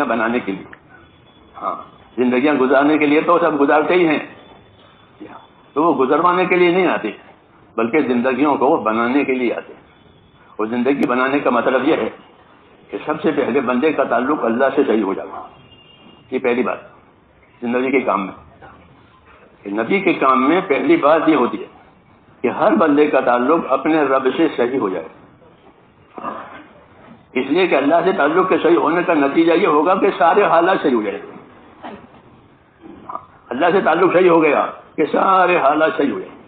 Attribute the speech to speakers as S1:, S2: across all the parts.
S1: بنانے کے لیے. ہاں زندگیاں گزارنے کے لیے تو سب گزارتے ہی ہیں, تو وہ گزروانے کے لیے نہیں آتے بلکہ زندگیوں کو بنانے کے لیے آتے ہیں. اور زندگی بنانے کا مطلب یہ ہے کہ سب سے پہلے بندے کا تعلق اللہ سے صحیح ہو جاتا. یہ پہلی بات زندگی کے کام میں. نبی کے کام میں پہلی بات یہ ہوتی ہے کہ ہر بندے کا تعلق اپنے رب سے صحیح ہو جائے. اس لیے کہ اللہ سے تعلق کے صحیح ہونے کا نتیجہ یہ ہوگا کہ سارے حالات صحیح ہو جائیں گے. اللہ سے تعلق صحیح ہو گیا کہ سارے حالات صحیح ہو جائیں گے.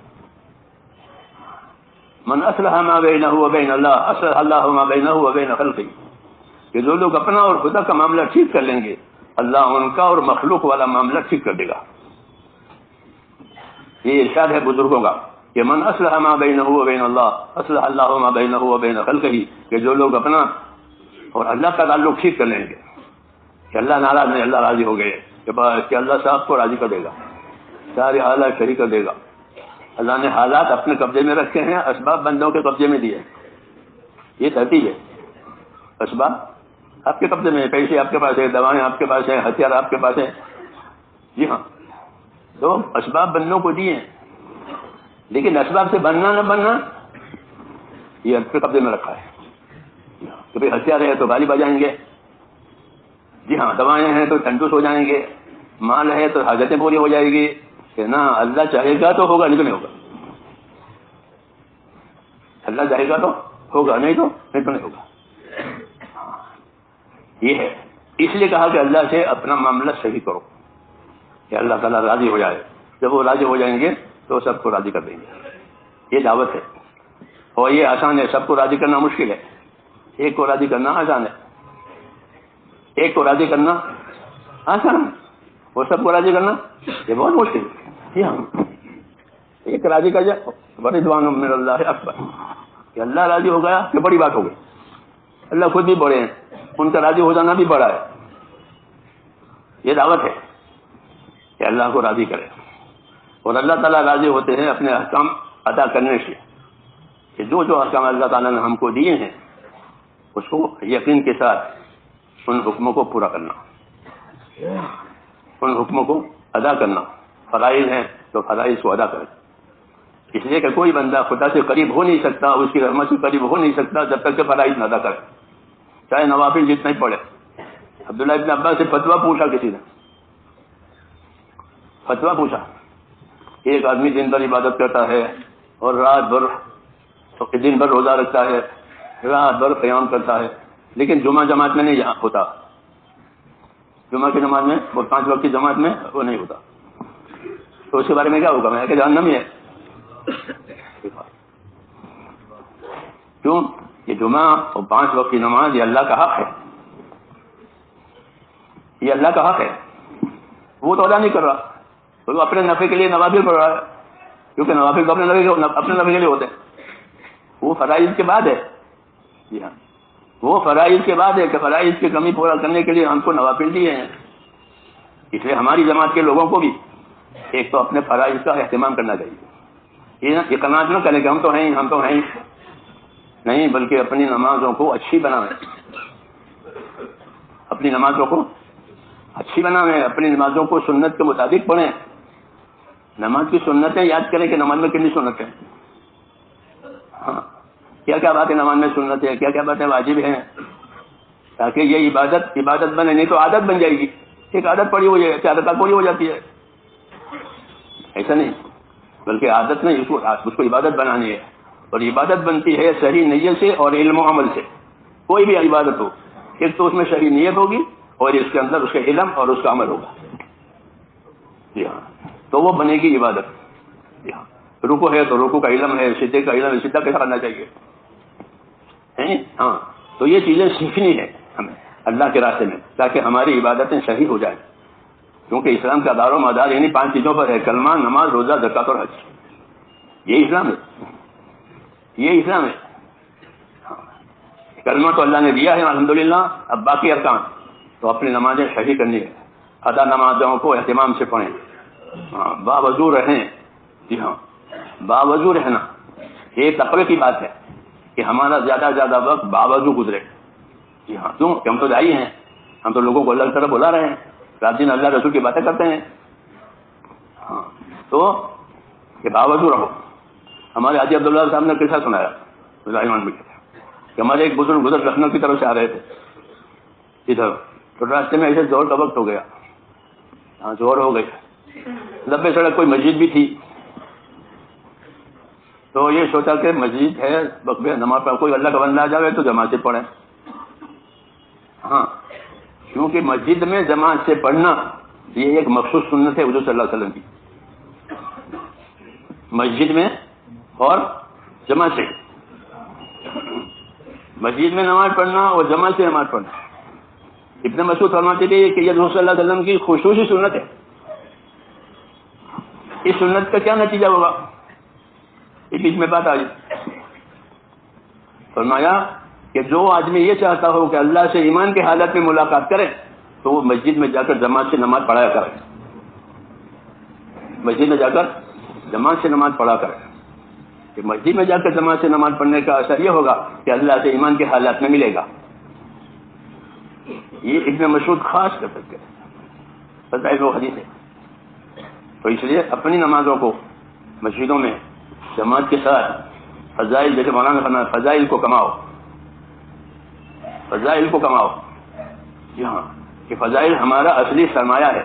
S1: من اصلح ما بینہ وبین اللہ اصلح اللہ ما بینہ وبین خلقہ, کہ جو لوگ اپنا اور خدا کا معاملہ ٹھیک کر لیں گے اللہ ان کا اور مخلوق والا معاملہ ٹھیک کر دے گا. یہ ارشاد ہے بزرگوں کا کہ من اصلح ما بینہ وبین اللہ اصلح اللہ ما بینہ وبین خلقہ, کہ جو لوگ اپنا اور اللہ کا تعلق ٹھیک کر لیں گے کہ اللہ ناراض نہیں, اللہ راضی ہو گئے کہ اللہ صاحب کو راضی کر دے گا, سارے حالات صحیح کر دے گا. اللہ نے حالات اپنے قبضے میں رکھے ہیں, اسباب بندوں کے قبضے میں دیے. یہ ترتیب ہے. اسباب آپ کے قبضے میں, پیسے آپ کے پاس ہے, دوائیں آپ کے پاس ہیں, ہتھیار آپ کے پاس ہیں. جی ہاں, تو اسباب بندوں کو دیے ہیں, لیکن اسباب سے بننا نہ بننا یہ آپ کے قبضے میں رکھا ہے. کبھی ہتھیار ہے تو گالی بجائیں گے, جی ہاں, دوائیں ہیں تو تندرست ہو جائیں گے, مال ہے تو حاجتیں پوری ہو جائے گی. کہ نہ اللہ چاہے گا تو ہوگا, نہیں تو نہیں ہوگا. اللہ چاہے گا تو ہوگا, نہیں تو نہیں ہوگا. یہ ہے, اس لیے کہا کہ اللہ سے اپنا معاملہ صحیح کرو کہ اللہ تعالیٰ راضی ہو جائے. جب وہ راضی ہو جائیں گے تو سب کو راضی کر دیں گے. یہ دعوت ہے, اور یہ آسان ہے. سب کو راضی کرنا مشکل ہے, ایک کو راضی کرنا آسان ہے. ایک کو راضی کرنا آسان ہے, اور سب کو راضی کرنا یہ بہت مشکل ہے. جی ہاں, ایک راضی کر جائے رضوان من اللہ اکبر, کہ اللہ راضی ہو گیا کہ بڑی بات ہو گئی. اللہ خود بھی بڑے ہیں, ان کا راضی ہو جانا بھی بڑا ہے. یہ دعوت ہے کہ اللہ کو راضی کرے, اور اللہ تعالیٰ راضی ہوتے ہیں اپنے احکام ادا کرنے سے. کہ جو احکام اللہ تعالیٰ نے ہم کو دیے ہیں اس کو یقین کے ساتھ ان حکموں کو پورا کرنا, ان حکموں کو ادا کرنا. فرائض ہیں تو فرائض کو ادا کریں. اس لیے کہ کوئی بندہ خدا سے قریب ہو نہیں سکتا, اس کی رحمت سے قریب ہو نہیں سکتا جب تک کہ فرائض نہ ادا کرے, چاہے نوافل جتنا ہی پڑھے. عبداللہ ابن عباس سے فتویٰ پوچھا, کسی نے فتویٰ پوچھا. ایک آدمی دن بھر عبادت کرتا ہے اور رات بھر دن بھر روزہ رکھتا ہے, رات بھر قیام کرتا ہے, لیکن جمعہ جماعت میں نہیں ہوتا. جمعہ کی جماعت میں, وہ 5 وقت کی جماعت میں وہ نہیں ہوتا. تو اس کے بارے میں کیا ہوگا؟ میں کہ جہنم ہی ہے. کیوں؟ یہ جمعہ اور 5 وقت کی نماز یہ اللہ کا حق ہے, یہ اللہ کا حق ہے. وہ تو ادا نہیں کر رہا, وہ اپنے نفع کے لیے نوافل پڑھ رہا ہے, کیونکہ نوافل تو اپنے نفع کے لیے ہوتے ہیں. وہ فرائض کے بعد ہے. جی ہاں, وہ فرائض کے بعد ہے کہ فرائض کی کمی پورا کرنے کے لیے ہم کو نوافل دیے ہیں. اس لیے ہماری جماعت کے لوگوں کو بھی ایک تو اپنے فرائض کا اہتمام کرنا چاہیے. یہ قناعت نہ کریں کہ ہم تو ہیں نہیں, بلکہ اپنی نمازوں کو اچھی بنائیں, اپنی نمازوں کو اچھی بنائیں, اپنی نمازوں کو سنت کے مطابق پڑھیں. نماز کی سنتیں یاد کریں کہ نماز میں کتنی سنتیں ہیں. ہاں, کیا کیا باتیں نماز میں سنت ہے, کیا کیا باتیں واجب ہیں, تاکہ یہ عبادت بنے. نہیں تو عادت بن جائے گی. ایک عادت پڑی ہو جائے, عادت پوری ہو جاتی ہے. ایسا نہیں, بلکہ عادت نہیں, اس کو عبادت بنانی ہے. اور عبادت بنتی ہے صحیح نیت سے اور علم و عمل سے. کوئی بھی عبادت ہو, ایک تو اس میں صحیح نیت ہوگی اور اس کے اندر اس کے علم اور اس کا عمل ہوگا. جی ہاں, تو وہ بنے گی عبادت. جی ہاں, رکوع ہے تو رکوع کا علم ہے, سجدے کا علم ہے, سجدہ کیسا کرنا چاہیے. ہاں, تو یہ چیزیں سیکھنی ہے ہمیں اللہ کے راستے میں, تاکہ ہماری عبادتیں صحیح ہو جائیں. کیونکہ اسلام کا دار و مدار یعنی 5 چیزوں پر ہے: کلمہ, نماز, روزہ, زکوٰۃ اور حج. یہ اسلام ہے, یہ اسلام ہے. کلمہ تو اللہ نے دیا ہے الحمدللہ. اب باقی ارکان تو اپنی نمازیں صحیح کرنی ہے. ادا نمازوں کو اہتمام سے پڑھیں, باوضو رہیں. جی ہاں, باوضو رہنا یہ تقوی کی بات ہے کہ ہمارا زیادہ وقت باوضو گزرے. جی ہاں, کیوں کہ ہم تو داعی ہیں, ہم تو لوگوں کو اللہ کی طرف بلا رہے ہیں، رات دن اللہ رسول کی باتیں کرتے ہیں. ہاں تو یہ باوجود رہو. ہمارے حاجی عبداللہ صاحب نے قصہ سنایا کہ ہمارے ایک بزرگ گزر لکھنؤ کی طرف سے آ رہے تھے ادھر، تو راستے میں ایسے زور کا وقت ہو گیا. ہاں زور ہو گئی، لمبے سڑک کوئی مسجد بھی تھی، تو یہ سوچا کہ مسجد ہے بقبے نماز پڑھ، کوئی اللہ کا بندہ آ جائے تو جماعت سے پڑھیں. ہاں کیونکہ مسجد میں جماعت سے پڑھنا یہ ایک مخصوص سنت ہے حضور صلی اللہ علیہ وسلم کی. مسجد میں اور جماعت سے، مسجد میں نماز پڑھنا اور جماعت سے نماز پڑھنا. ابن مسعود فرماتے تھے کہ یہ حضور صلی اللہ علیہ وسلم کی خصوصی سنت ہے. اس سنت کا کیا نتیجہ ہوگا؟ اس بیچ میں بات آئی. فرمایا کہ جو آدمی یہ چاہتا ہو کہ اللہ سے ایمان کی حالت میں ملاقات کرے تو وہ مسجد میں جا کر جماعت سے نماز پڑھایا کرے. مسجد میں جا کر جماعت سے نماز پڑھا کرے. کہ مسجد میں جا کر جماعت سے نماز پڑھنے کا اثر یہ ہوگا کہ اللہ سے ایمان کے حالات میں ملے گا. یہ ابن مسعود خاص کر سکتے فضائل و حدیث ہے. تو اس لیے اپنی نمازوں کو مسجدوں میں جماعت کے ساتھ فضائل، جیسے مولانا نے فرمایا فضائل کو کماؤ، فضائل کو کماؤ. جی ہاں کہ فضائل ہمارا اصلی سرمایہ ہے.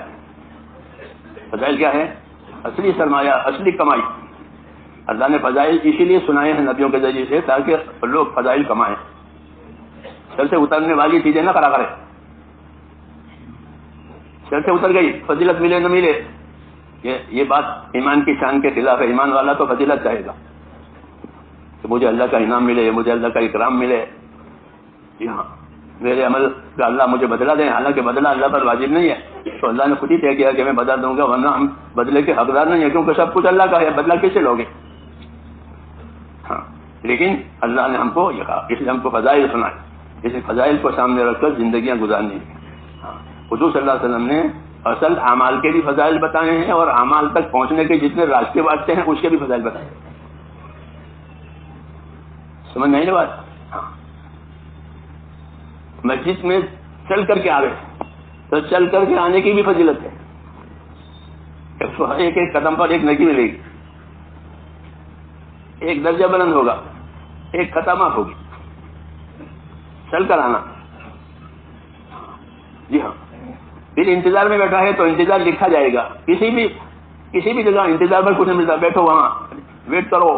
S1: فضائل کیا ہے؟ اصلی سرمایہ، اصلی کمائی. اللہ نے فضائل اسی لیے سنائے ہیں نبیوں کے ذریعے سے تاکہ لوگ فضائل کمائیں. سر سے اترنے والی چیزیں نہ کرا کرے. سر سے اتر گئی فضیلت ملے نہ ملے، یہ بات ایمان کی شان کے خلاف ہے. ایمان والا تو فضیلت چاہے گا کہ مجھے اللہ کا انعام ملے، مجھے اللہ کا اکرام ملے. جی ہاں میرے عمل کا اللہ مجھے بدلہ دیں، حالانکہ بدلہ اللہ پر واجب نہیں ہے. تو اللہ نے خود ہی طے کیا کہ میں بدلہ دوں گا، ورنہ ہم بدلے کے حقدار نہیں ہیں کیونکہ سب کچھ اللہ کا ہے. بدلہ کیسے لوگے؟ ہاں لیکن اللہ نے ہم کو یہ کہا، اس لیے ہم کو فضائل سنائے. اس فضائل کو سامنے رکھ کر زندگیاں گزارنی ہیں. حضور صلی اللہ علیہ وسلم نے اصل اعمال کے بھی فضائل بتائے ہیں اور اعمال تک پہنچنے کے جتنے راستے واسطے ہیں اس کے بھی فضائل بتائے. سمجھ نہیں بات؟ مسجد میں چل کر کے آوے تو چل کر کے آنے کی بھی فضیلت ہے. ایک ایک قدم پر ایک نیکی ملے گی، ایک درجہ بلند ہوگا، ایک خطا معاف ہوگی. چل کر آنا. جی ہاں پھر انتظار میں بیٹھا ہے تو انتظار لکھا جائے گا. کسی بھی جگہ انتظار پر کچھ نہیں ملتا، بیٹھو وہاں ویٹ کرو.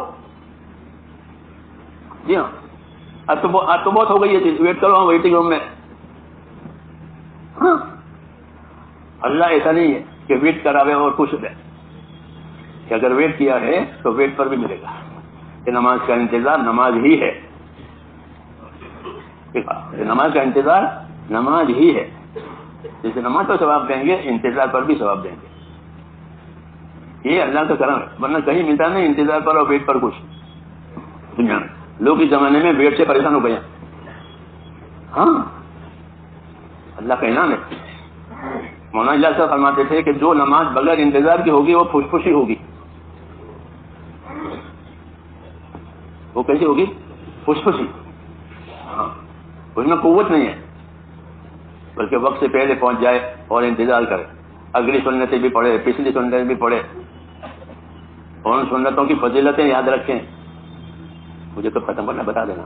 S1: جی ہاں اب تو بہت ہو گئی ہے چیز، ویٹ کرو وہاں ویٹنگ روم میں. ہاں اللہ ایسا نہیں ہے کہ ویٹ کراوے اور خوش دے، کہ اگر ویٹ کیا ہے تو ویٹ پر بھی ملے گا. کہ نماز کا انتظار نماز ہی ہے. نماز کا انتظار نماز ہی ہے. جیسے نماز پر ثواب دیں گے انتظار پر بھی ثواب دیں گے. یہ اللہ کا کرم ہے، ورنہ کہیں ملتا نہیں انتظار پر اور ویٹ پر کچھ. دنیا میں لوگ اس زمانے میں ویٹ سے پریشان ہو گئے ہیں. ہاں اللہ کا انعام ہے. مولانا اللہ صاحب فرماتے تھے کہ جو نماز بغیر انتظار کی ہوگی وہ پھوس ہوگی. وہ کیسی ہوگی؟ پھوس. ہاں اس میں قوت نہیں ہے، بلکہ وقت سے پہلے پہنچ جائے اور انتظار کرے. اگلی سنتیں بھی پڑھے، پچھلی سنتیں بھی پڑھے، اور ان سنتوں کی فضیلتیں یاد رکھیں. مجھے تو ختم کرنا بتا دینا.